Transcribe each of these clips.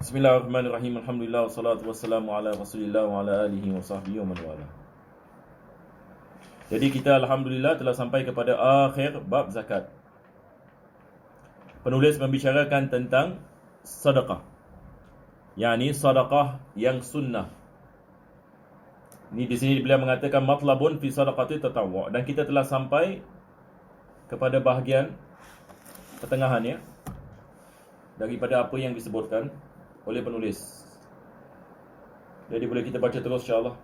Bismillahirrahmanirrahim. Alhamdulillah wassalatu wassalamu ala Rasulillah wa ala alihi wa sahbihi wa man wala. Jadi kita alhamdulillah telah sampai kepada akhir bab zakat. Penulis membicarakan tentang sedekah. Yani sedekah yang sunnah. Ini di sini beliau mengatakan matlabun fi sadaqati tatawwu, dan kita telah sampai kepada bahagian pertengahan ya daripada apa yang disebutkan oleh penulis. Jadi boleh kita baca terus insya-Allah.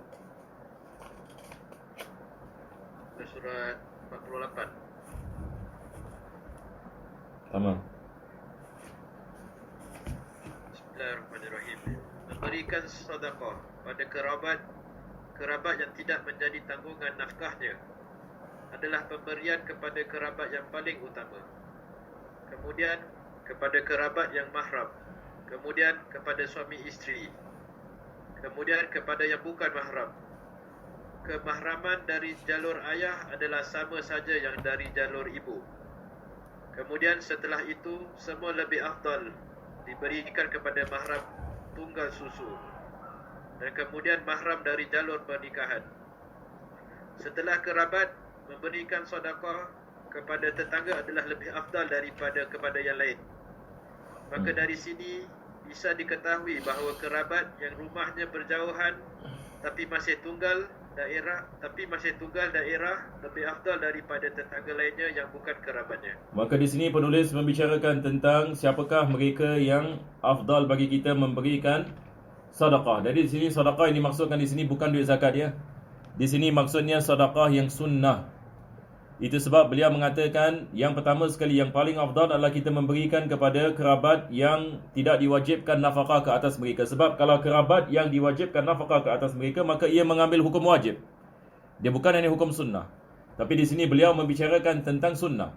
Surat 48. Tamam. Bismillahirrahmanirrahim. Memberikan sedekah pada kerabat yang tidak menjadi tanggungan nafkahnya adalah pemberian kepada kerabat yang paling utama. Kemudian kepada kerabat yang mahram. Kemudian kepada suami isteri. Kemudian kepada yang bukan mahram. Kemahraman dari jalur ayah adalah sama saja yang dari jalur ibu. Kemudian setelah itu semua lebih afdal diberikan kepada mahram tunggal susu. Dan kemudian mahram dari jalur pernikahan. Setelah kerabat, memberikan sedekah kepada tetangga adalah lebih afdal daripada kepada yang lain. Maka dari sini bisa diketahui bahawa kerabat yang rumahnya berjauhan tapi masih tunggal daerah lebih afdal daripada tetangga lainnya yang bukan kerabatnya. Maka di sini penulis membicarakan tentang siapakah mereka yang afdal bagi kita memberikan sedekah. Jadi di sini sedekah yang dimaksudkan di sini bukan duit zakat ya. Di sini maksudnya sedekah yang sunnah. Itu sebab beliau mengatakan yang pertama sekali yang paling afdal adalah kita memberikan kepada kerabat yang tidak diwajibkan nafkah ke atas mereka. Sebab kalau kerabat yang diwajibkan nafkah ke atas mereka, maka ia mengambil hukum wajib. Dia bukan hanya hukum sunnah. Tapi di sini beliau membicarakan tentang sunnah.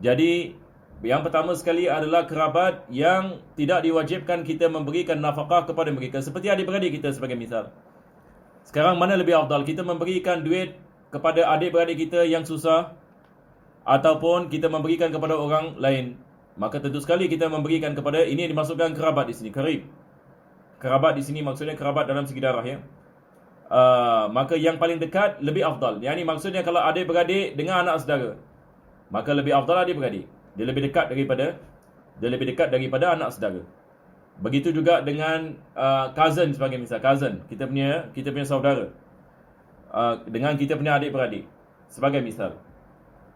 Jadi yang pertama sekali adalah kerabat yang tidak diwajibkan kita memberikan nafkah kepada mereka. Seperti adik-beradik kita sebagai misal. Sekarang mana lebih afdal? Kita memberikan duit kepada adik-beradik kita yang susah ataupun kita memberikan kepada orang lain. Maka tentu sekali kita memberikan kepada, ini dimasukkan kerabat di sini, karib. Kerabat di sini maksudnya kerabat dalam segi darah ya. Maka yang paling dekat lebih afdal. Yang ini maksudnya kalau adik-beradik dengan anak saudara, maka lebih afdal adik-beradik. Dia lebih dekat daripada anak saudara. Begitu juga dengan cousin sebagai misal, cousin, kita punya saudara. Dengan kita punya adik-beradik sebagai misal,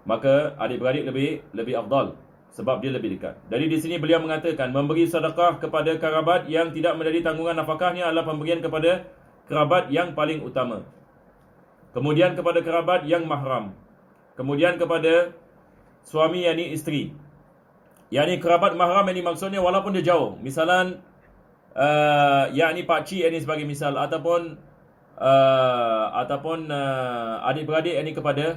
maka adik-beradik lebih afdal sebab dia lebih dekat. Jadi di sini beliau mengatakan memberi sedekah kepada kerabat yang tidak menjadi tanggungan nafkahnya adalah pemberian kepada kerabat yang paling utama. Kemudian kepada kerabat yang mahram. Kemudian kepada suami yakni isteri. Yakni kerabat mahram ini maksudnya walaupun dia jauh. Misalan yakni pakcik ini sebagai misal ataupun adik-beradik ini kepada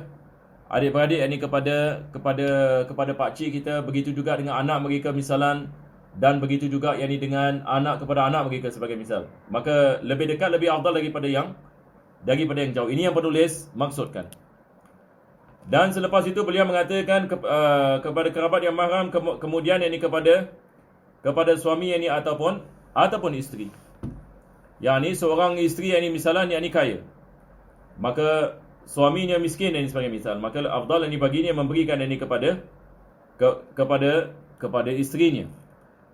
pakcik kita, begitu juga dengan anak mereka misalan, dan begitu juga yakni dengan anak kepada anak mereka sebagai misal. Maka lebih dekat lebih afdal daripada yang jauh. Ini yang penulis maksudkan. Dan selepas itu beliau mengatakan kepada kerabat yang mahram, kemudian yakni kepada suami yakni ataupun isteri. Yang ni seorang isteri yang ni misalnya yang ni kaya, maka suaminya miskin yang ni sebagai misal, maka afdal yang ni baginya memberikan yang ni kepada isterinya.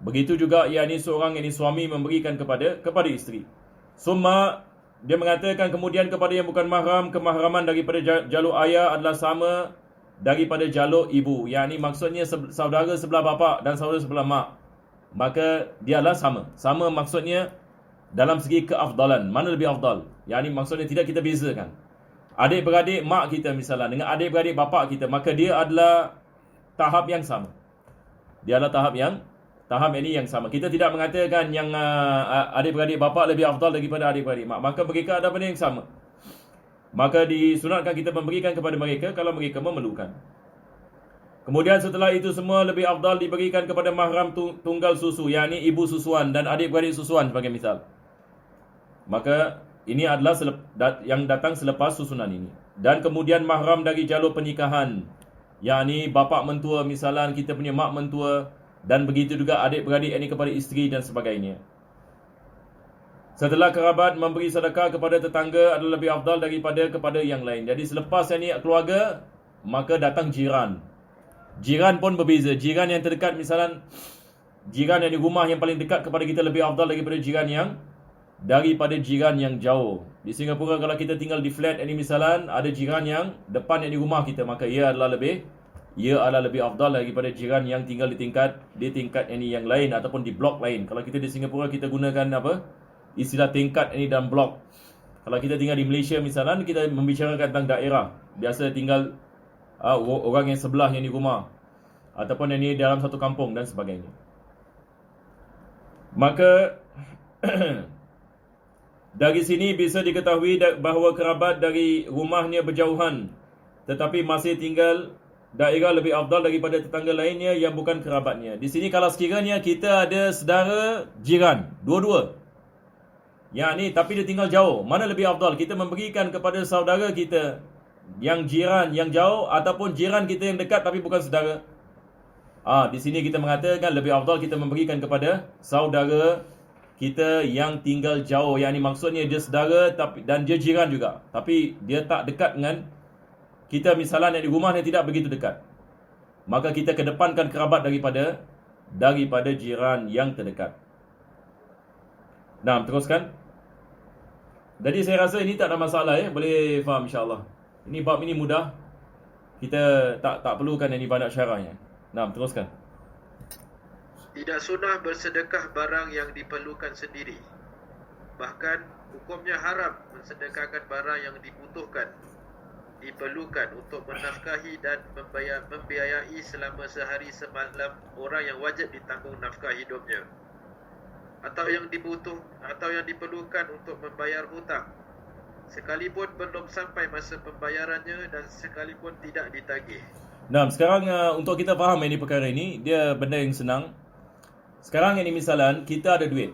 Begitu juga yang ni seorang yang ni suami memberikan kepada isteri. Summa dia mengatakan kemudian kepada yang bukan mahram, kemahraman daripada jalur ayah adalah sama daripada jalur ibu. Yang ni maksudnya saudara sebelah bapa dan saudara sebelah mak, maka dia adalah sama. Sama maksudnya dalam segi keafdalan, mana lebih afdal? Yang ini maksudnya tidak kita bezakan adik-beradik mak kita misalnya dengan adik-beradik bapa kita, maka dia adalah tahap yang sama. Dia adalah tahap ini yang sama. Kita tidak mengatakan yang adik-beradik bapa lebih afdal daripada adik-beradik mak. Maka mereka ada benda yang sama. Maka disunatkan kita memberikan kepada mereka kalau mereka memerlukan. Kemudian setelah itu semua lebih afdal diberikan kepada mahram tunggal susu, yakni ibu susuan dan adik-beradik susuan sebagai misal. Maka ini adalah yang datang selepas susunan ini. Dan kemudian mahram dari jalur pernikahan, yakni bapa mentua misalan kita punya mak mentua Dan begitu juga adik-beradik ini kepada isteri dan sebagainya. Setelah kerabat memberi sedekah kepada tetangga adalah lebih afdal daripada kepada yang lain. Jadi selepas ini keluarga, maka datang jiran. Jiran pun berbeza. Jiran yang terdekat misalnya, jiran yang di rumah yang paling dekat kepada kita lebih afdal daripada jiran yang jauh. Di Singapura kalau kita tinggal di flat ini misalnya, ada jiran yang depan yang di rumah kita, maka ia adalah lebih afdal daripada jiran yang tinggal di tingkat ini yang lain ataupun di blok lain. Kalau kita di Singapura kita gunakan istilah tingkat ini dan blok. Kalau kita tinggal di Malaysia misalnya, kita membicarakan tentang daerah. Biasa tinggal orang yang sebelah yang di rumah ataupun yang di dalam satu kampung dan sebagainya. Maka dari sini bisa diketahui bahawa kerabat dari rumahnya berjauhan tetapi masih tinggal daerah lebih afdal daripada tetangga lainnya yang bukan kerabatnya. Di sini kalau sekiranya kita ada saudara jiran, dua-dua, tapi dia tinggal jauh, mana lebih afdal? Kita memberikan kepada saudara kita yang jiran yang jauh ataupun jiran kita yang dekat tapi bukan saudara? Di sini kita mengatakan lebih afdal kita memberikan kepada saudara kita yang tinggal jauh. Yang ini maksudnya dia saudara dan dia jiran juga, tapi dia tak dekat dengan kita misalnya yang di rumah yang tidak begitu dekat. Maka kita kedepankan kerabat daripada jiran yang terdekat. Nah, teruskan. Jadi saya rasa ini tak ada masalah boleh faham insya-Allah. Ini bab ini mudah. Kita tak perlukan ini banyak syarahnya. Nah, teruskan. Tidak sunnah bersedekah barang yang diperlukan sendiri. Bahkan hukumnya haram mensedekahkan barang yang diperlukan untuk menafkahi dan membiayai selama sehari semalam orang yang wajib ditanggung nafkah hidupnya, atau yang diperlukan untuk membayar hutang, sekalipun belum sampai masa pembayarannya dan sekalipun tidak ditagih. Nah, sekarang untuk kita faham ini perkara ini, dia benda yang senang. Sekarang ini misalan kita ada duit.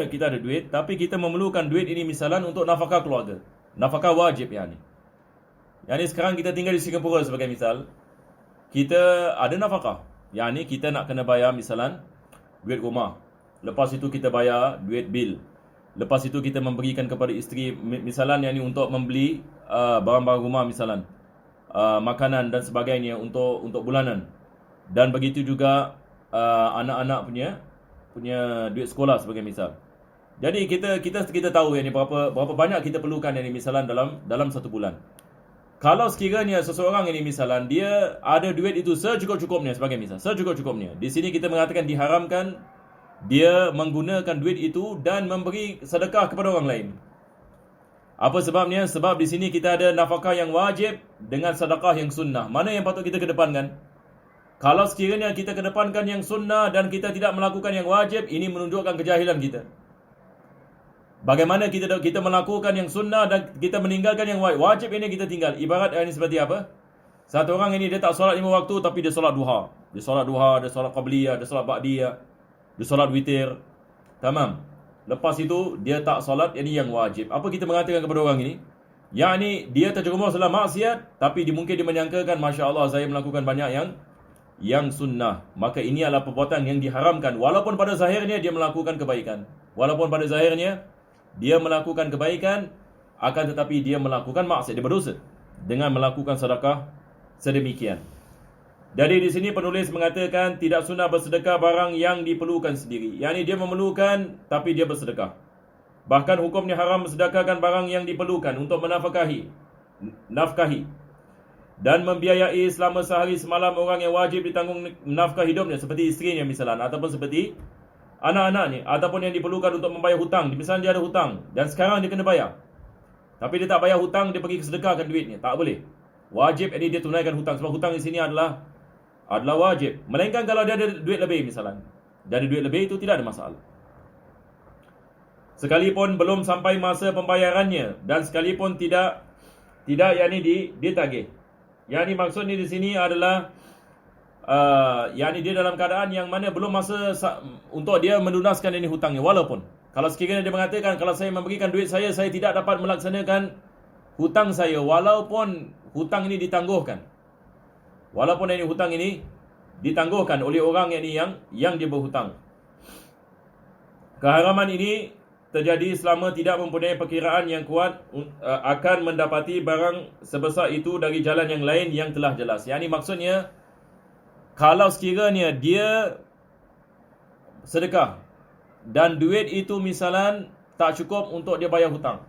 Kita ada duit, tapi kita memerlukan duit ini misalan untuk nafkah keluarga. Nafkah wajib Yang ni sekarang kita tinggal di Singapura sebagai misal, kita ada nafkah. Yang ni kita nak kena bayar misalan duit rumah. Lepas itu kita bayar duit bil. Lepas itu kita memberikan kepada isteri misalan yang ni untuk membeli barang-barang rumah misalan, makanan dan sebagainya untuk bulanan. Dan begitu juga anak-anak punya duit sekolah sebagai misal. Jadi kita tahu yang ni berapa banyak kita perlukan yang ni misalan dalam satu bulan. Kalau sekiranya seseorang ini misalan dia ada duit itu secukup-cukupnya sebagai misal, secukup-cukupnya. Di sini kita mengatakan diharamkan dia menggunakan duit itu dan memberi sedekah kepada orang lain. Apa sebabnya? Sebab di sini kita ada nafkah yang wajib dengan sedekah yang sunnah. Mana yang patut kita kedepankan? Kalau sekiranya kita kedepankan yang sunnah dan kita tidak melakukan yang wajib, ini menunjukkan kejahilan kita. Bagaimana kita melakukan yang sunnah dan kita meninggalkan yang wajib? Wajib ini kita tinggal. Ibarat ini seperti apa? Satu orang ini dia tak solat 5 waktu tapi dia solat duha. Dia solat qabliyah, dia solat ba'diyah, dia solat witir. Tamam. Lepas itu dia tak solat yang wajib. Apa kita mengatakan kepada orang ini? Yang dia terjerumus dalam maksiat tapi mungkin dia menyangkakan masya-Allah saya melakukan banyak yang sunnah. Maka ini adalah perbuatan yang diharamkan walaupun pada zahirnya dia melakukan kebaikan. Walaupun pada zahirnya dia melakukan kebaikan, akan tetapi dia melakukan maksiat, dia berdosa dengan melakukan sedekah sedemikian. Jadi di sini penulis mengatakan tidak sunnah bersedekah barang yang diperlukan sendiri. Yang ini dia memerlukan tapi dia bersedekah. Bahkan hukumnya haram bersedekahkan barang yang diperlukan untuk nafkahi dan membiayai selama sehari semalam orang yang wajib ditanggung nafkah hidupnya, seperti isterinya misalnya, ataupun seperti anak-anaknya, ataupun yang diperlukan untuk membayar hutang. Misalnya dia ada hutang dan sekarang dia kena bayar, tapi dia tak bayar hutang, dia pergi sedekahkan duitnya. Tak boleh. Wajib dia tunaikan hutang, sebab hutang di sini adalah wajib. Melainkan kalau dia ada duit lebih misalnya. Dia ada duit lebih itu tidak ada masalah. Sekalipun belum sampai masa pembayarannya dan sekalipun tidak ditagih. Yang ini maksudnya di sini adalah dia dalam keadaan yang mana belum masa untuk dia melunaskan ini hutangnya. Walaupun kalau sekiranya dia mengatakan kalau saya memberikan duit saya tidak dapat melaksanakan hutang saya, walaupun hutang ini ditangguhkan, walaupun hutang ini ditangguhkan oleh orang yang dia berhutang. Keharaman ini terjadi selama tidak mempunyai perkiraan yang kuat akan mendapati barang sebesar itu dari jalan yang lain yang telah jelas. Yang ini maksudnya, kalau sekiranya dia sedekah dan duit itu misalan tak cukup untuk dia bayar hutang,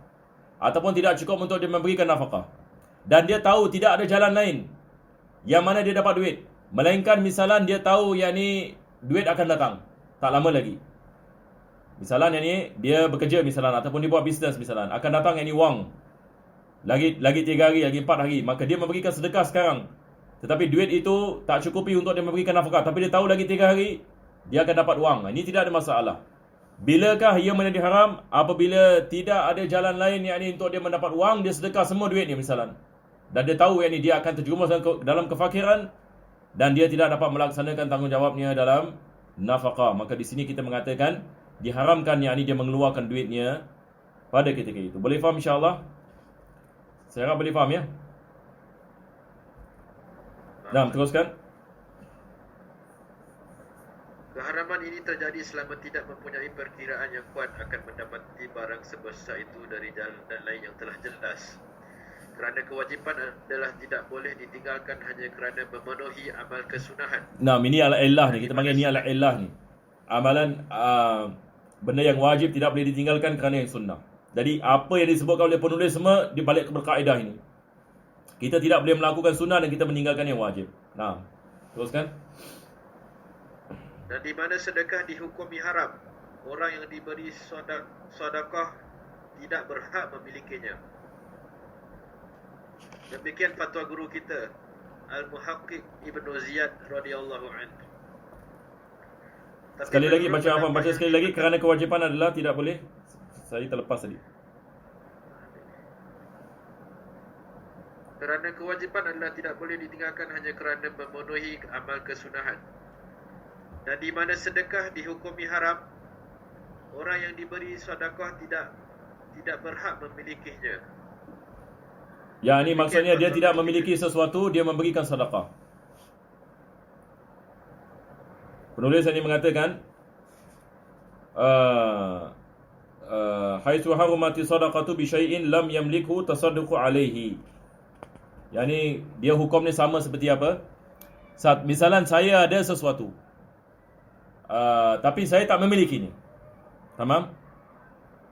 ataupun tidak cukup untuk dia memberikan nafkah, dan dia tahu tidak ada jalan lain yang mana dia dapat duit, melainkan misalan dia tahu yang ni duit akan datang tak lama lagi. Misalan yang ni dia bekerja misalan, ataupun dia buat bisnes misalan, akan datang yang ni wang lagi 3 hari, lagi 4 hari, maka dia memberikan sedekah sekarang. Tetapi duit itu tak cukupi untuk dia memberikan nafkah, tapi dia tahu lagi 3 hari dia akan dapat wang. Ini tidak ada masalah. Bilakah ia menjadi haram? Apabila tidak ada jalan lain yang ni untuk dia mendapat wang, dia sedekah semua duit dia misalan, dan dia tahu yang ni dia akan terjerumus dalam kefakiran dan dia tidak dapat melaksanakan tanggungjawabnya dalam nafkah. Maka di sini kita mengatakan diharamkan yang ni dia mengeluarkan duitnya pada ketika itu. Boleh faham insya-Allah? Saya harap boleh faham ya. Nah, teruskan. Keharaman ini terjadi selama tidak mempunyai perkiraan yang kuat akan mendapati barang sebesar itu dari jalan lain yang telah jelas. Kerana kewajipan adalah tidak boleh ditinggalkan hanya kerana memenuhi amal kesunahan. Nah, ini al-illah ni. Kita panggil ni al-illah ni. Amalan benda yang wajib tidak boleh ditinggalkan kerana yang sunnah. Jadi apa yang disebutkan oleh penulis semua dibalik berkaedah ini. Kita tidak boleh melakukan sunnah dan kita meninggalkan yang wajib. Nah, teruskan. Dan di mana sedekah dihukumi haram, orang yang diberi sedekah tidak berhak memilikinya. Demikian fatwa guru kita Al-Muhaqqiq Ibnu Ziyad radhiyallahu anhu. Sekali lagi baca sekali lagi, kerana kewajipan adalah tidak boleh. Saya terlepas tadi. Kerana kewajipan adalah tidak boleh ditinggalkan hanya kerana memenuhi amal kesunahan. Dan di mana sedekah dihukumi haram, orang yang diberi sedekah tidak berhak memilikinya. Ya, ini maksudnya dia tidak memiliki sesuatu, dia memberikan sedekah. Penulis ini mengatakan haitsu harumati sadaqatu bi syai'in lam yamlikhu tasadduqu alaihi. Yani dia hukum ni sama seperti apa? Misalan saya ada sesuatu, tapi saya tak memilikinya. Tamam?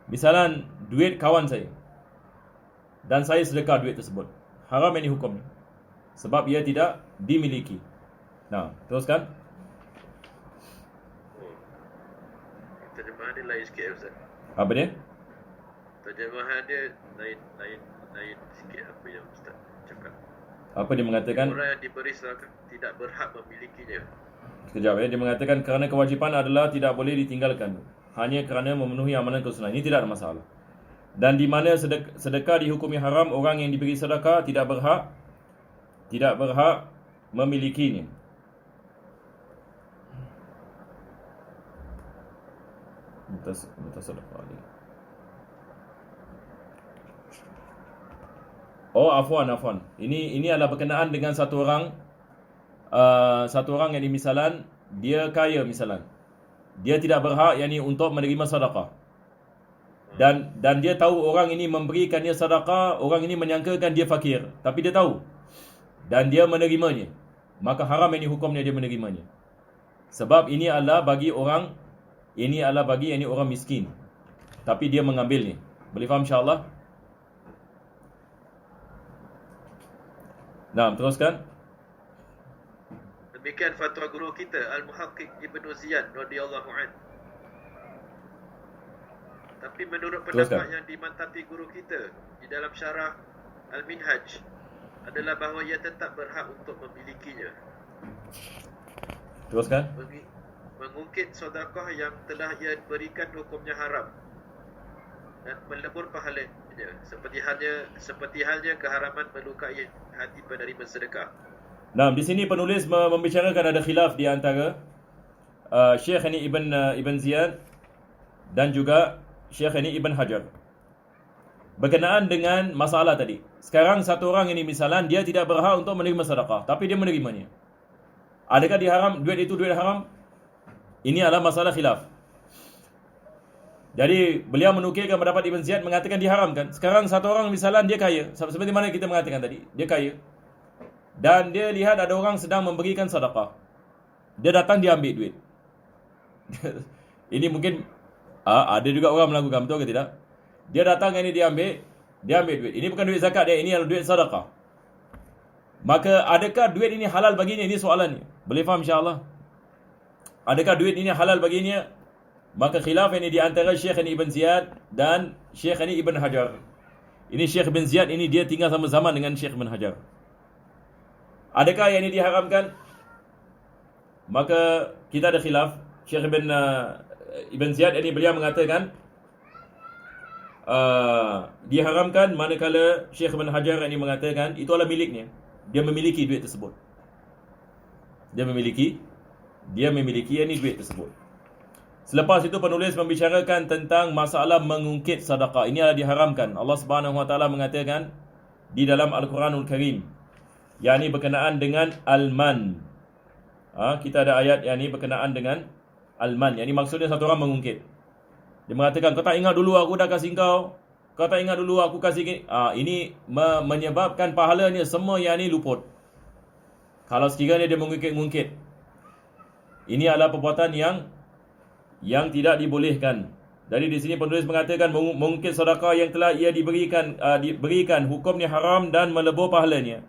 Misalan duit kawan saya, dan saya sedekah duit tersebut. Haram ini hukumnya, sebab ia tidak dimiliki. Nah, teruskan. Terjemahan dia lain sikit Ustaz. Apa dia? Terjemahan dia lain sikit apa yang Ustaz cakap. Apa dia mengatakan? Orang yang diberi sedekah tidak berhak memilikinya. Sekejap ya, dia mengatakan kerana kewajipan adalah tidak boleh ditinggalkan hanya kerana memenuhi amalan kesunahan. Ini tidak ada masalah. Dan di mana sedekah dihukumi haram, orang yang diberi sedekah tidak berhak memilikinya. Oh, afwan. Ini adalah berkenaan dengan satu orang yang misalan dia kaya misalan. Dia tidak berhak untuk menerima sedekah. Dan dia tahu orang ini memberikannya sedekah, orang ini menyangkakan dia fakir, tapi dia tahu dan dia menerimanya. Maka haram ini hukumnya dia menerimanya. Sebab ini adalah bagi orang miskin, tapi dia mengambilnya. Boleh faham insya-Allah? Nah, teruskan. Demikian fatwa guru kita Al-Muhaqqiq Ibnu Ziyad radhiyallahu anhu. Tapi menurut pendapat yang dimantapi guru kita di dalam syarah Al-Minhaj adalah bahawa ia tetap berhak untuk memilikinya. Teruskan. Mengungkit sedekah yang telah ia berikan hukumnya haram dan melebur pahalanya, seperti halnya keharaman melukai hati penerima sedekah. Nah, di sini penulis membicarakan ada khilaf di antara Syekh ini Ibn Ziyad dan juga Syekh ini Ibn Hajar berkenaan dengan masalah tadi. Sekarang satu orang ini misalan dia tidak berhak untuk menerima sedekah, tapi dia menerimanya. Adakah duit itu duit haram? Ini adalah masalah khilaf. Jadi beliau menukilkan pendapat Ibn Ziyad mengatakan diharamkan. Sekarang satu orang misalnya dia kaya, seperti mana kita mengatakan tadi, dia kaya. Dan dia lihat ada orang sedang memberikan sedekah. Dia datang dia ambil duit. Ini mungkin ada juga orang melakukan, betul ke tidak? Dia datang ini dia ambil duit. Ini bukan duit zakat dia, ini adalah duit sedekah. Maka adakah duit ini halal baginya? Ini soalannya. Boleh faham insya-Allah? Adakah duit ini halal baginya? Maka khilaf ini di antara Syekh ini Ibn Ziyad dan Syekh ini Ibn Hajar. Ini Syekh Ibn Ziyad ini dia tinggal sama zaman dengan Syekh Ibn Hajar. Adakah yang ini diharamkan? Maka kita ada khilaf. Syekh Ibn Ziyad ini beliau mengatakan diharamkan, manakala Syekh Ibn Hajar ini mengatakan itu adalah miliknya. Dia memiliki duit tersebut. Dia memiliki ini duit tersebut. Selepas itu penulis membicarakan tentang masalah mengungkit sedekah. Ini adalah diharamkan. Allah Subhanahu Wa Taala mengatakan di dalam Al-Quranul Karim, yakni berkenaan dengan al-man. Kita ada ayat yang ini berkenaan dengan al-man. Yang ini maksudnya satu orang mengungkit. Dia mengatakan, kau tak ingat dulu aku dah kasih kau? Kau tak ingat dulu aku kasih ini? Ini menyebabkan pahalanya semua yang ini luput. Kalau sekiranya dia mengungkit-ungkit. Ini adalah perbuatan yang tidak dibolehkan. Jadi di sini penulis mengatakan mengungkit sedekah yang telah ia diberikan hukumnya haram dan melebur pahalanya.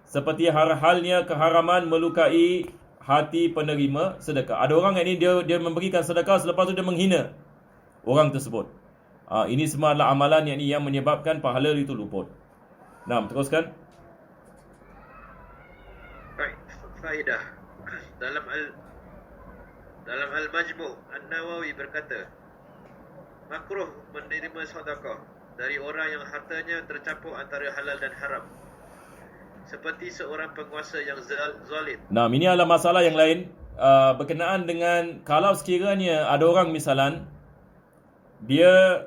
Seperti halnya keharaman melukai hati penerima sedekah. Ada orang yang ini dia memberikan sedekah, selepas itu dia menghina orang tersebut. Ini semua adalah amalan yang menyebabkan pahala itu luput. Nah, teruskan. Baik, faedah. Dalam Al-Majmu' An-Nawawi berkata, makruh menerima sedekah dari orang yang hartanya tercampur antara halal dan haram, seperti seorang penguasa yang zalim. Nah, ini adalah masalah yang lain berkenaan dengan kalau sekiranya ada orang misalan dia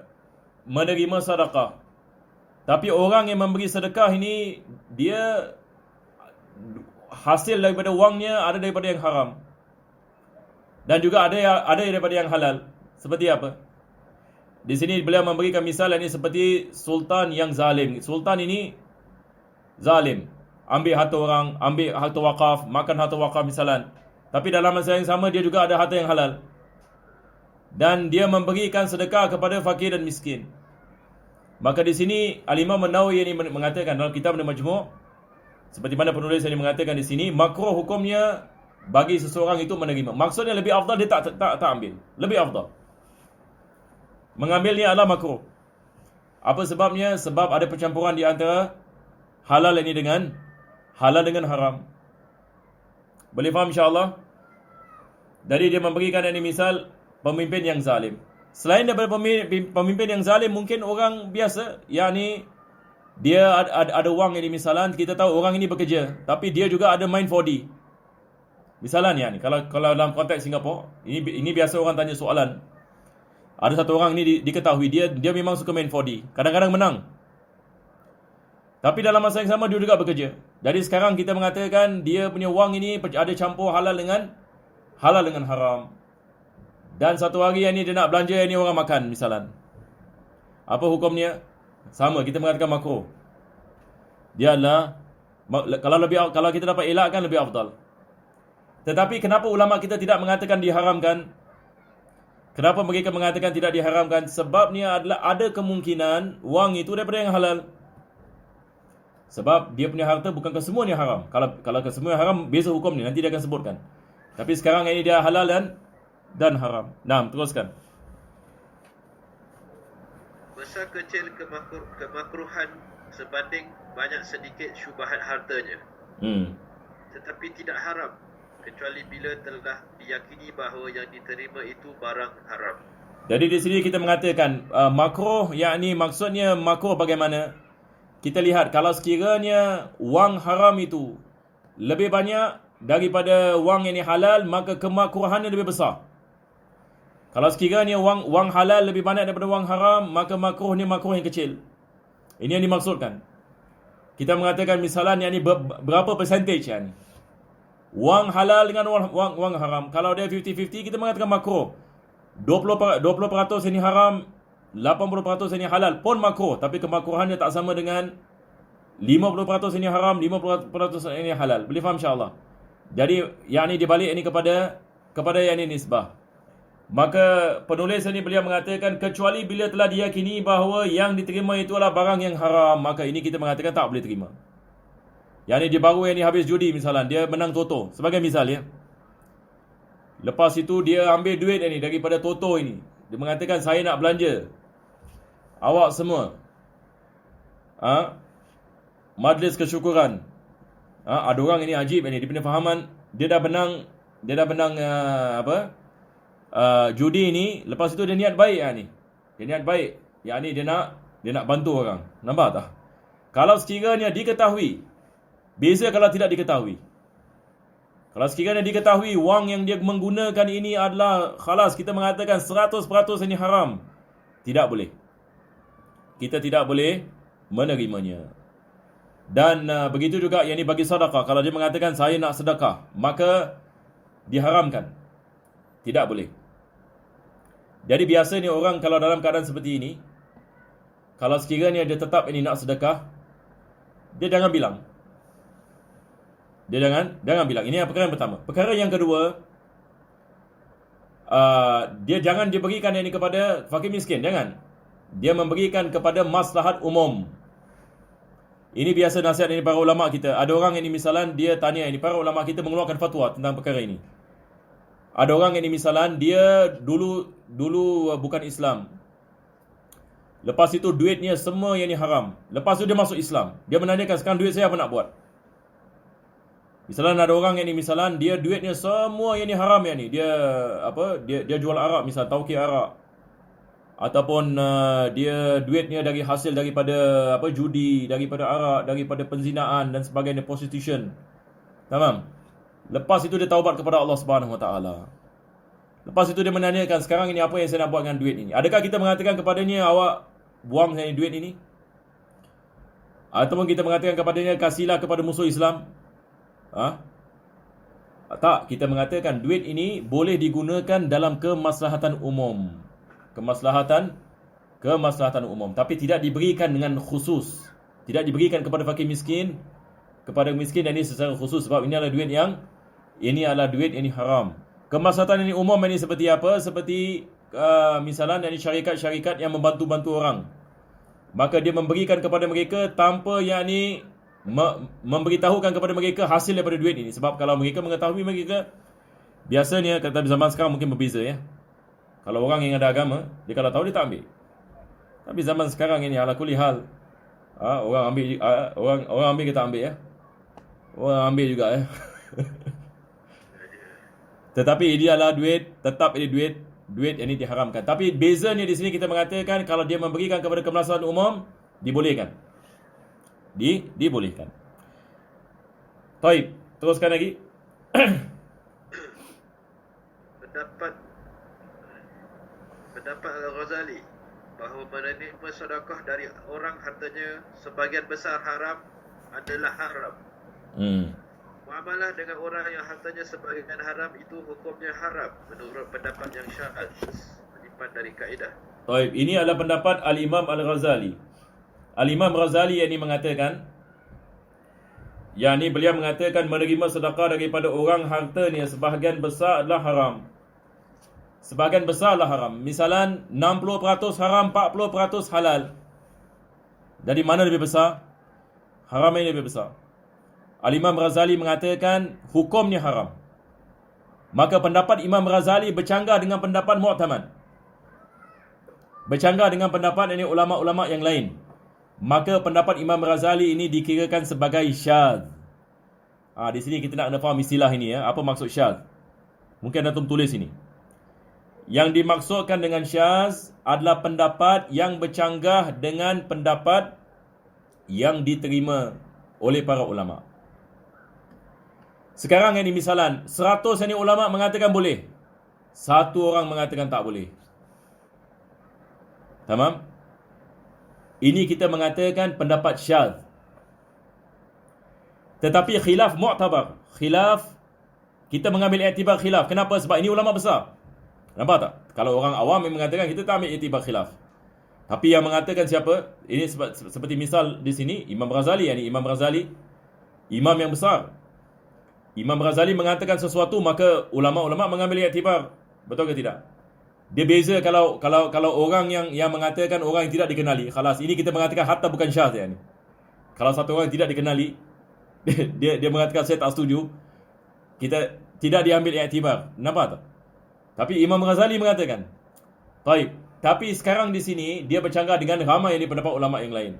menerima sedekah, tapi orang yang memberi sedekah ini dia hasil daripada wangnya ada daripada yang haram. Dan juga ada daripada yang halal. Seperti apa? Di sini beliau memberikan misal ini seperti sultan yang zalim. Sultan ini zalim. Ambil harta orang, ambil harta wakaf, makan harta wakaf misalan. Tapi dalam masa yang sama dia juga ada harta yang halal. Dan dia memberikan sedekah kepada fakir dan miskin. Maka di sini Al-Imam An-Nawawi ini mengatakan dalam kitab Al-Majmu', seperti mana penulis ini mengatakan di sini, makruh hukumnya bagi seseorang itu menerima. Maksudnya lebih afdal dia tak ambil. Lebih afdal. Mengambilnya adalah makruh. Apa sebabnya? Sebab ada percampuran di antara halal ini dengan haram. Boleh faham insya-Allah? Dari dia memberikan ini misal pemimpin yang zalim. Selain daripada pemimpin yang zalim, mungkin orang biasa, yakni dia ada wang ini misalan, kita tahu orang ini bekerja, tapi dia juga ada main 4D. Misalnya ni, kalau dalam konteks Singapura, ini biasa orang tanya soalan. Ada satu orang ni diketahui dia memang suka main 4D. Kadang-kadang menang. Tapi dalam masa yang sama dia juga bekerja. Jadi sekarang kita mengatakan dia punya wang ini ada campur halal dengan haram. Dan satu hari yang ni dia nak belanja yang ni orang makan misalan. Apa hukumnya? Sama, kita mengatakan makruh. Dia adalah kalau kita dapat elakkan lebih afdal. Tetapi kenapa ulama kita tidak mengatakan diharamkan? Kenapa mereka mengatakan tidak diharamkan? Sebabnya adalah ada kemungkinan wang itu daripada yang halal. Sebab dia punya harta bukan kesemuanya haram. Kalau kesemuanya haram, beza hukumnya. Nanti dia akan sebutkan. Tapi sekarang ini dia halal dan haram. Nah, teruskan. Besar kecil kemakruhan sebanding banyak sedikit syubhat hartanya. Tetapi tidak haram, kecuali bila telah diyakini bahawa yang diterima itu barang haram. Jadi di sini kita mengatakan makruh, yakni maksudnya makruh bagaimana? Kita lihat kalau sekiranya wang haram itu lebih banyak daripada wang yang halal, maka kemakruhannya lebih besar. Kalau sekiranya wang halal lebih banyak daripada wang haram, maka makruhnya makruh yang kecil. Ini yang dimaksudkan. Kita mengatakan misalan yang ni berapa percentage yang ni? Wang halal dengan wang haram. Kalau dia 50-50, kita mengatakan makruh. 20% ini haram, 80% ini halal pun makruh, tapi kemakruhannya tak sama dengan 50% ini haram, 50% ini halal. Boleh faham insya-Allah. Jadi yang ini dibalik ini kepada yang ini nisbah. Maka penulis ini beliau mengatakan kecuali bila telah diyakini bahawa yang diterima itu adalah barang yang haram, maka ini kita mengatakan tak boleh terima. Yang ini dia baru yang ni habis judi misalnya, dia menang toto. Sebagai misal ya. Lepas itu dia ambil duit ini daripada toto ini. Dia mengatakan saya nak belanja. Awak semua. Majlis kesyukuran. Ada orang ini ajib ini, dia punya fahaman, dia dah menang judi ni, lepas itu dia niat baik ni. Dia niat baik. Yang ni dia nak bantu orang. Nampak tak? Kalau sekiranya diketahui, beza kalau tidak diketahui. Kalau sekiranya diketahui wang yang dia menggunakan ini adalah khalas, kita mengatakan 100% ini haram, tidak boleh. Kita tidak boleh menerimanya. Dan begitu juga yang ini bagi sedekah. Kalau dia mengatakan saya nak sedekah, maka diharamkan. Tidak boleh. Jadi biasanya orang kalau dalam keadaan seperti ini, kalau sekiranya dia tetap ini nak sedekah, dia jangan bilang. Dia jangan bilang. Ini perkara yang pertama. Perkara yang kedua, dia jangan diberikan ini kepada fakir miskin. Jangan. Dia memberikan kepada maslahat umum. Ini biasa nasihat ini para ulama kita. Ada orang ini misalan dia tanya ini, para ulama kita mengeluarkan fatwa tentang perkara ini. Ada orang ini misalan dia dulu bukan Islam. Lepas itu duitnya semua yang ini haram. Lepas itu dia masuk Islam. Dia menanyakan sekarang duit saya apa nak buat? Misalnya ada orang yang ni misalan dia duitnya semua yang ni haram yang ni. Dia jual arak misal, tauki arak. Ataupun dia duitnya dari hasil daripada judi, daripada arak, daripada penzinaan dan sebagainya, prostitution. Tamam. Lepas itu dia taubat kepada Allah Subhanahu Wa Taala. Lepas itu dia menanyakan sekarang ini apa yang saya nak buat dengan duit ini? Adakah kita mengatakan kepadanya awak buang saya duit ini? Ataupun kita mengatakan kepadanya kasihlah kepada musuh Islam? Tak, kita mengatakan duit ini boleh digunakan dalam kemaslahatan umum. Kemaslahatan umum, tapi tidak diberikan dengan khusus. Tidak diberikan kepada fakir miskin, kepada miskin dan ini secara khusus, sebab ini adalah duit yang ini haram. Kemaslahatan ini umum ini seperti apa? Seperti misalnya ini syarikat-syarikat yang membantu orang. Maka dia memberikan kepada mereka tanpa yakni memberitahukan kepada mereka hasil daripada duit ini. Sebab kalau mereka mengetahui, mereka biasanya kata zaman sekarang mungkin berbeza ya. Kalau orang yang ada agama, dia kalau tahu dia tak ambil. Tapi zaman sekarang ini ala kulli hal, orang ambil kita ambil ya. Orang ambil juga ya. Tetapi ini adalah duit, tetap ini duit yang ini diharamkan. Tapi bezanya di sini kita mengatakan kalau dia memberikan kepada kemaslahatan umum, dibolehkan. Dibolehkan. Baik, teruskan lagi. Pendapat Al-Ghazali bahawa menerima sedekah dari orang hartanya sebagian besar haram adalah haram. Muamalah dengan orang yang hartanya sebagian haram itu hukumnya haram menurut pendapat yang syadz, menyimpan dari kaedah. Baik, ini adalah pendapat Al-Imam Al-Ghazali. Al-Imam Ghazali yang ini mengatakan, beliau mengatakan menerima sedekah daripada orang hartanya sebahagian besar adalah haram. Sebahagian besar adalah haram. Misalan 60% haram, 40% halal. Dari mana lebih besar? Haram ini lebih besar. Al-Imam Ghazali mengatakan hukumnya haram. Maka pendapat Imam Ghazali bercanggah dengan pendapat Mu'tamad. Bercanggah dengan pendapat ini ulama-ulama yang lain. Maka pendapat Imam Ghazali ini dikirakan sebagai syadz. Di sini kita nak kena faham istilah ini ya. Apa maksud syadz? Mungkin antum tulis ini. Yang dimaksudkan dengan syadz adalah pendapat yang bercanggah dengan pendapat yang diterima oleh para ulama. Sekarang ini misalan 100 ini ulama mengatakan boleh, satu orang mengatakan tak boleh. Tamam? Ini kita mengatakan pendapat syadz. Tetapi khilaf mu'tabar, khilaf kita mengambil iktibar khilaf. Kenapa? Sebab ini ulama besar. Nampak tak? Kalau orang awam yang mengatakan, kita tak ambil iktibar khilaf. Tapi yang mengatakan siapa? Ini seperti misal di sini Imam Ghazali, Imam Ghazali, imam yang besar. Imam Ghazali mengatakan sesuatu, maka ulama-ulama mengambil iktibar. Betul ke tidak? Dia beza kalau orang yang mengatakan orang yang tidak dikenali. Khalas, ini kita mengatakan hatta bukan syaz ya ni. Kalau satu orang tidak dikenali, dia mengatakan saya tak setuju, kita tidak diambil iktibar. Nampak tak? Tapi Imam Ghazali mengatakan, baik, tapi sekarang di sini dia bercanggah dengan ramai ini pendapat ulama yang lain.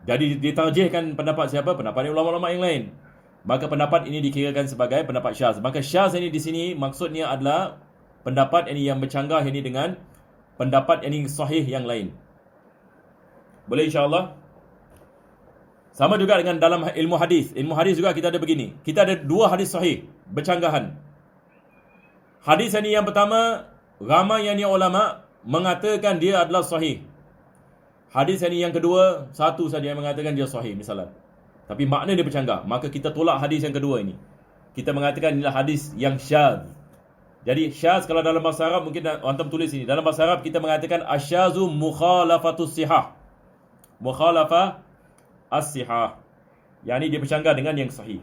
Jadi ditarjihkan pendapat siapa? Pendapat ulama-ulama yang lain. Maka pendapat ini dikirakan sebagai pendapat syaz. Maka syaz ini di sini maksudnya adalah pendapat ini yang bercanggah ini dengan pendapat ini sahih yang lain. Boleh insya-Allah? Sama juga dengan dalam ilmu hadis. Ilmu hadis juga kita ada begini. Kita ada dua hadis sahih bercanggahan. Hadis ini yang pertama, ramai yang ulama mengatakan dia adalah sahih. Hadis ini yang kedua, satu saja yang mengatakan dia sahih misalnya. Tapi makna dia bercanggah. Maka kita tolak hadis yang kedua ini. Kita mengatakan inilah hadis yang syaz. Jadi syaz kalau dalam bahasa Arab, mungkin antum tulis ini. Dalam bahasa Arab kita mengatakan asyazu mukhalafatus sihah. Mukhalafah as-sihah. Yang ini dia bercanggah dengan yang sahih.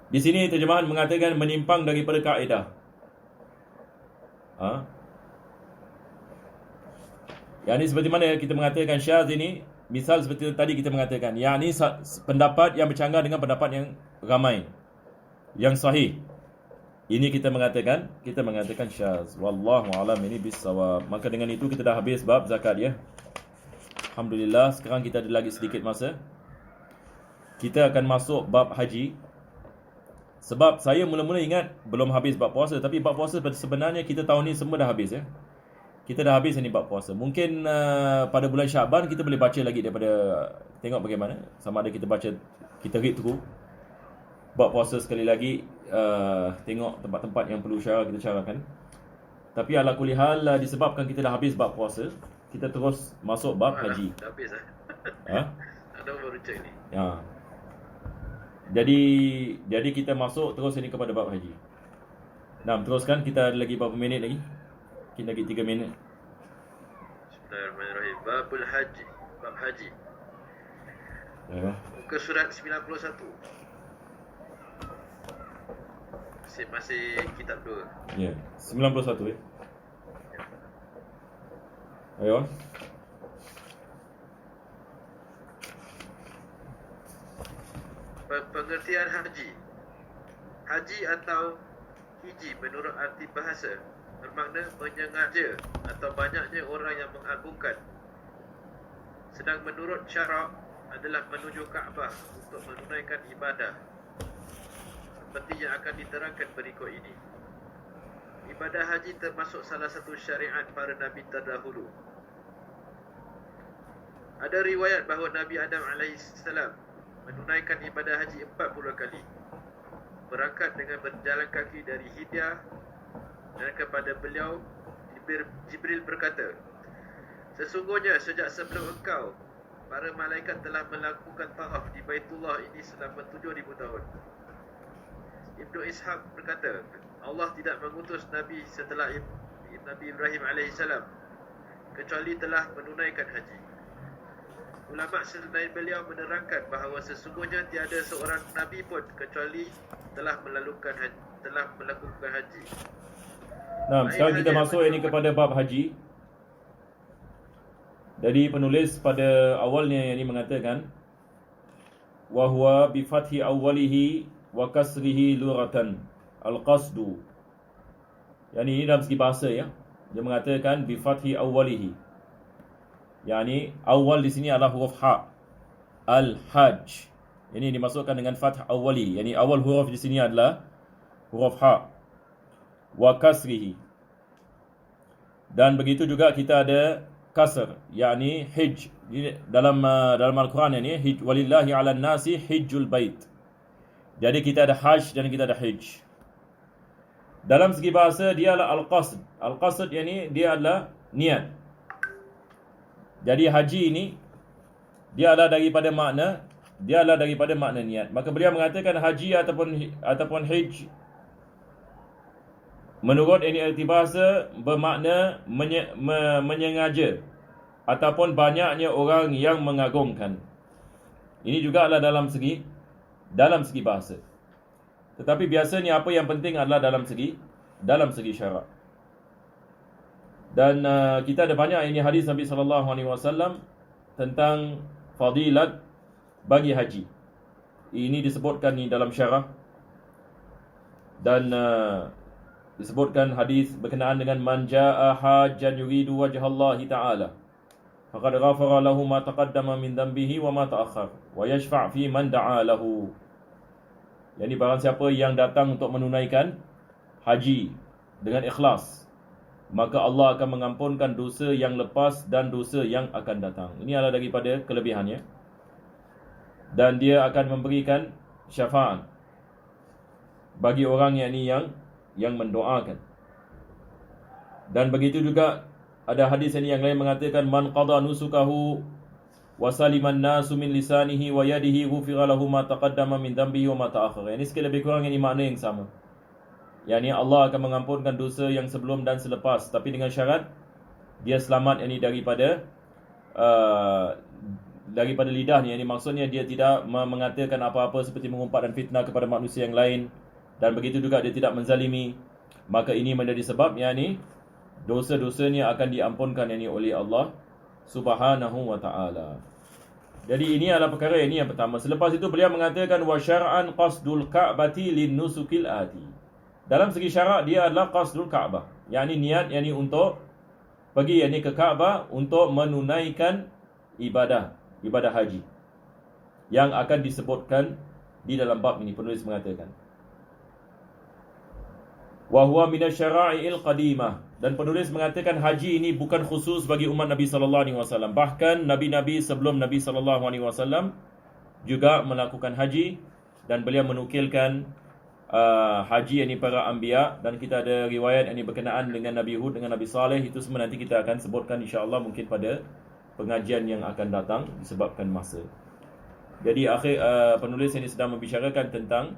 Di sini terjemahan mengatakan menyimpang daripada kaedah. Yang ini seperti mana kita mengatakan syaz ini, misal seperti tadi kita mengatakan, yang ini pendapat yang bercanggah dengan pendapat yang ramai, yang sahih. Ini kita mengatakan syaz. Wallahu a'lam ini bis-shawab. Maka dengan itu kita dah habis bab zakat ya. Alhamdulillah, sekarang kita ada lagi sedikit masa. Kita akan masuk bab haji. Sebab saya mula-mula ingat belum habis bab puasa, tapi bab puasa sebenarnya kita tahun ni semua dah habis ya. Kita dah habis ini bab puasa. Mungkin pada bulan Syaban kita boleh baca lagi daripada, tengok bagaimana, sama ada kita baca, kita read through bab puasa sekali lagi, tengok tempat-tempat yang perlu syarah kita syarahkan. Tapi ala kulli hal, disebabkan kita dah habis bab puasa, kita terus masuk bab haji. Dah habis Ada baru cek ni. Ya. Jadi kita masuk terus ini kepada bab haji. Nah, teruskan, kita ada lagi berapa minit lagi? Kita lagi 3 minit. Bismillahirrahmanirrahim. Babul haji. Bab haji. Ya. Muka surat 91. Masih kitab 2. Ya, 91 ya. Ayo. Pengertian haji. Haji atau hiji menurut arti bahasa bermakna menyengaja atau banyaknya orang yang mengagungkan. Sedang menurut syarak adalah menuju Kaabah untuk menunaikan ibadah, seperti yang akan diterangkan berikut ini. Ibadah haji termasuk salah satu syariat para nabi terdahulu. Ada riwayat bahawa Nabi Adam AS menunaikan ibadah haji 40 kali. Berangkat dengan berjalan kaki dari Hidya, dan kepada beliau Jibril berkata, sesungguhnya sejak sebelum engkau, para malaikat telah melakukan tawaf di Baitullah ini selama 7,000 tahun. Ibnu Ishaq berkata, Allah tidak mengutus Nabi setelah Nabi Ibrahim AS kecuali telah menunaikan haji. Ulama selain beliau menerangkan bahawa sesungguhnya tiada seorang Nabi pun kecuali telah melakukan haji. Nah, sekarang kita masuk ini kepada bab haji. Jadi penulis pada awalnya yang ini mengatakan, wa huwa bi fathi awwalihi wa kasrihi luratan al-qasdu. Yang ini dalam segi bahasa ya. Dia mengatakan bi fathi awwalihi. Yani awal di sini adalah huruf ha. Al-hajj. Ini dimasukkan dengan fath awwali. Yani awal huruf di sini adalah huruf ha. Wa kasrihi. Dan begitu juga kita ada kasr, yakni hijj. Dalam Al-Quran ini hijj walillahi 'alan nasi hijjul bait. Jadi kita ada hajj dan kita ada hijj. Dalam segi bahasa dia adalah al-qasd. Al-qasd yakni dia adalah niat. Jadi haji ini dia adalah daripada makna niat. Maka beliau mengatakan haji ataupun hajj menurut ini erti bahasa bermakna menyengaja ataupun banyaknya orang yang mengagungkan. Ini juga adalah dalam segi bahasa. Tetapi biasanya apa yang penting adalah dalam segi syarak. Dan kita ada banyak ini hadis Nabi sallallahu alaihi wasallam tentang fadilat bagi haji. Ini disebutkan di dalam syarah dan disebutkan hadis berkenaan dengan man jaa hajjan yuridu wajhallahi ta'ala faqad ghafara lahu ma taqaddama min dhanbihi wa ma ta'akhkhar wa yashfa' fi man da'a lahu. Yani barang siapa yang datang untuk menunaikan haji dengan ikhlas, maka Allah akan mengampunkan dosa yang lepas dan dosa yang akan datang. Ini adalah daripada kelebihannya. Dan dia akan memberikan syafaat bagi orang yang mendoakan. Dan begitu juga ada hadis ini yang lain mengatakan man qada nusukahu wa saliman nasu min lisanihi wa yadihi ghufira lahu ma taqaddama min dhanbihi wa ma ta'akhkhara. Ini sekali lebih kurang ini makna yang sama. Yani Allah akan mengampunkan dosa yang sebelum dan selepas, tapi dengan syarat dia selamat daripada lidahnya. Yani maksudnya dia tidak mengatakan apa-apa seperti mengumpat dan fitnah kepada manusia yang lain, dan begitu juga dia tidak menzalimi. Maka ini menjadi sebab yani dosa-dosanya akan diampunkan yani oleh Allah Subhanahu wa taala. Jadi ini adalah perkara ini yang pertama. Selepas itu beliau mengatakan wa syar'an qasdul ka'bati lin nusukil ati. Dalam segi syarak dia adalah qasdul Ka'bah. Yani niat yani untuk pergi yani ke Ka'bah untuk menunaikan ibadah haji yang akan disebutkan di dalam bab ini. Penulis mengatakan wa huwa minasyara'i'il qadimah, dan penulis mengatakan haji ini bukan khusus bagi umat Nabi sallallahu alaihi wasallam. Bahkan nabi-nabi sebelum Nabi sallallahu alaihi wasallam juga melakukan haji, dan beliau menukilkan haji ini para anbiya, dan kita ada riwayat ini berkenaan dengan Nabi Hud, dengan Nabi Saleh. Itu semua nanti kita akan sebutkan insya-Allah mungkin pada pengajian yang akan datang disebabkan masa. Jadi penulis ini sedang membicarakan tentang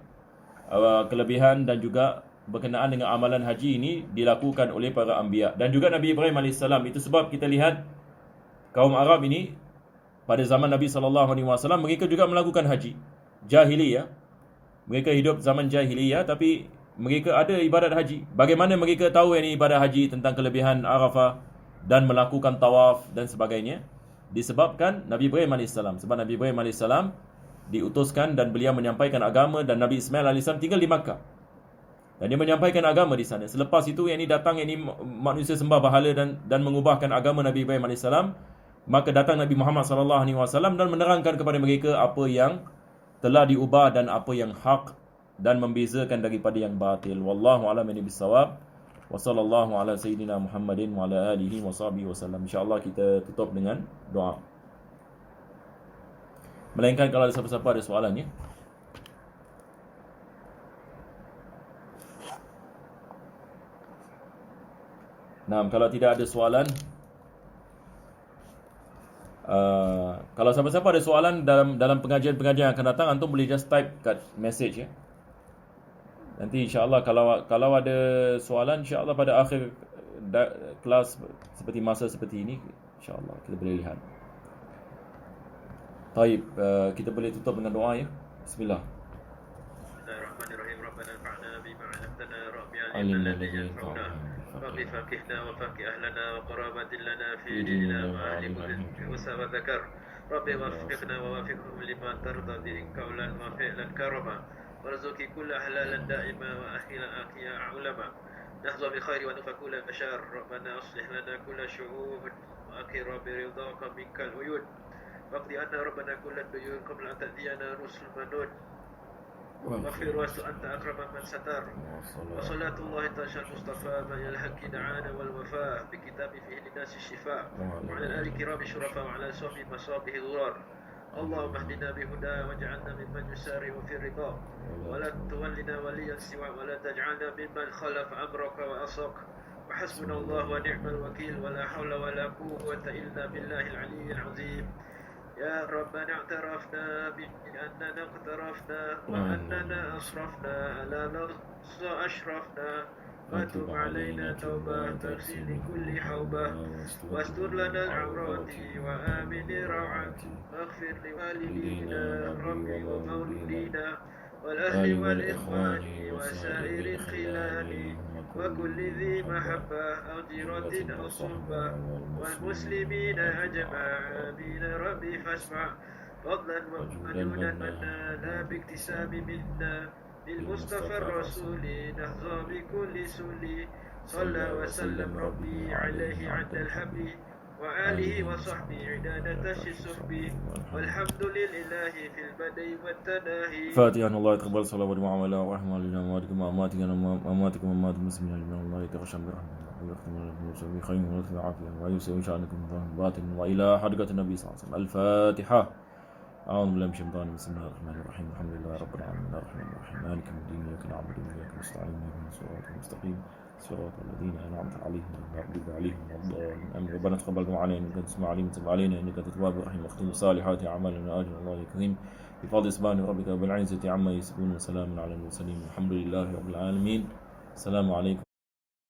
kelebihan dan juga berkenaan dengan amalan haji ini dilakukan oleh para anbiya dan juga Nabi Ibrahim AS. Itu sebab kita lihat kaum Arab ini pada zaman Nabi SAW mereka juga melakukan haji jahiliyah. Mereka hidup zaman jahiliyah tapi mereka ada ibadat haji. Bagaimana mereka tahu ini ibadat haji tentang kelebihan Arafah dan melakukan tawaf dan sebagainya? Disebabkan Nabi Ibrahim AS. Sebab Nabi Ibrahim AS diutuskan dan beliau menyampaikan agama, dan Nabi Ismail AS tinggal di Makkah. Dan dia menyampaikan agama di sana. Selepas itu yang ini datang manusia sembah berhala dan mengubahkan agama Nabi Ibrahim AS. Maka datang Nabi Muhammad SAW dan menerangkan kepada mereka apa yang telah diubah dan apa yang hak, dan membezakan daripada yang batil. Wallahu a'lam bishawab. Wa sallallahu ala sayyidina Muhammadin wa ala alihi wa sahbihi wasallam. Insya-Allah kita tutup dengan doa. Melainkan kalau ada siapa-siapa ada soalan ya. Nah, kalau tidak ada soalan, kalau siapa-siapa ada soalan dalam pengajian-pengajian yang akan datang, antum boleh just type kat message ya. Nanti insya-Allah kalau ada soalan, insya-Allah pada akhir kelas seperti masa seperti ini, insya-Allah kita boleh lihat. Baik, kita boleh tutup dengan doa ya. Bismillah. Bismillahirrahmanirrahim. Rabbana fa'na bima 'allamtana rabbi 'allimna alladhi yanfa'una. Rabbi faqihna wa faqih ahlana wa qarabatin lana fi dinina wa ahli Musa wa Zakar. Rabbi wafiqna wa wafiqhum lima tarda bihi qawlan wa fi'lan karama. warzuqi kulla halalan da'ima wa akhilan aqiya ulama. نحظى بخير ونفى كل بشر. ربنا أصلح لنا كل شؤون وأكرم برضاك منك العيون. واقضي عنا ربنا كل الديون قبل أن تأتينا رسل منون. واغفر واستر أنت أكرم من ستر. وصلاة الله تعالى المصطفى من الحق دعانا والوفاء بكتاب فيه للناس الشفاء. وعلى الآل الكرام الشرفاء وعلى صحبه مصابه ضرار. اللهم اهدنا بهدى واجعلنا ممن يسارع في الرضا ولا تولنا وليا سوى ولا تجعلنا ممن خلف أمرك وأصاك وحسبنا الله ونعم الوكيل ولا حول ولا قوة إلا بالله العلي العظيم. يا ربنا اعترفنا بأننا اقترفنا وأننا أسرفنا على لفظ أشرفنا، وتب علينا توبة تغسل كل حوبة، واستر لنا العورات وآمن روعات، واغفر لوالدينا ربي ومولدينا والأهل والإخوان وسائر الخلان وكل ذي محبة أو جيرة أو صحبة والمسلمين أجمعين. ربي فاسمع فضلا ومنونا منا باكتساب منا بالمصطفى الرسول نهضى بكل سل. صلى وسلم ربي عليه عند الحبل وآله وصحبه عدادة الصحب، والحمد لله في البدء والتناهي. فاتحة. الله يتقبل صلاة والمعاملة ورحمة لنا أمواتكم وأمواتكم وأموات المسلمين أجمعين. الله يتغشم برحمة ويختم لكم بخير ويختم بعافية ويسوي شأنكم ظاهر باطن وإلى حدقة النبي صلى الله عليه وسلم. الفاتحة. أعوذ بالله من الشيطان الرجيم. بسم الله الرحمن الرحيم. الحمد لله رب العالمين الرحمن الرحيم مالك يوم الدين إياك نعبد وإياك نستعين اهدنا الصراط المستقيم صراط الذين أنعمت عليهم غير المغضوب عليهم ولا الضالين آمين. ربنا تقبل دعاءنا إنك أنت السميع العليم وتب علينا إنك أنت التواب الرحيم واختم الصالحات أعمالنا أجر الله الكريم بفضل سبحان ربك بالعزة عما يصفون وسلام على المرسلين الحمد لله رب العالمين. السلام عليكم.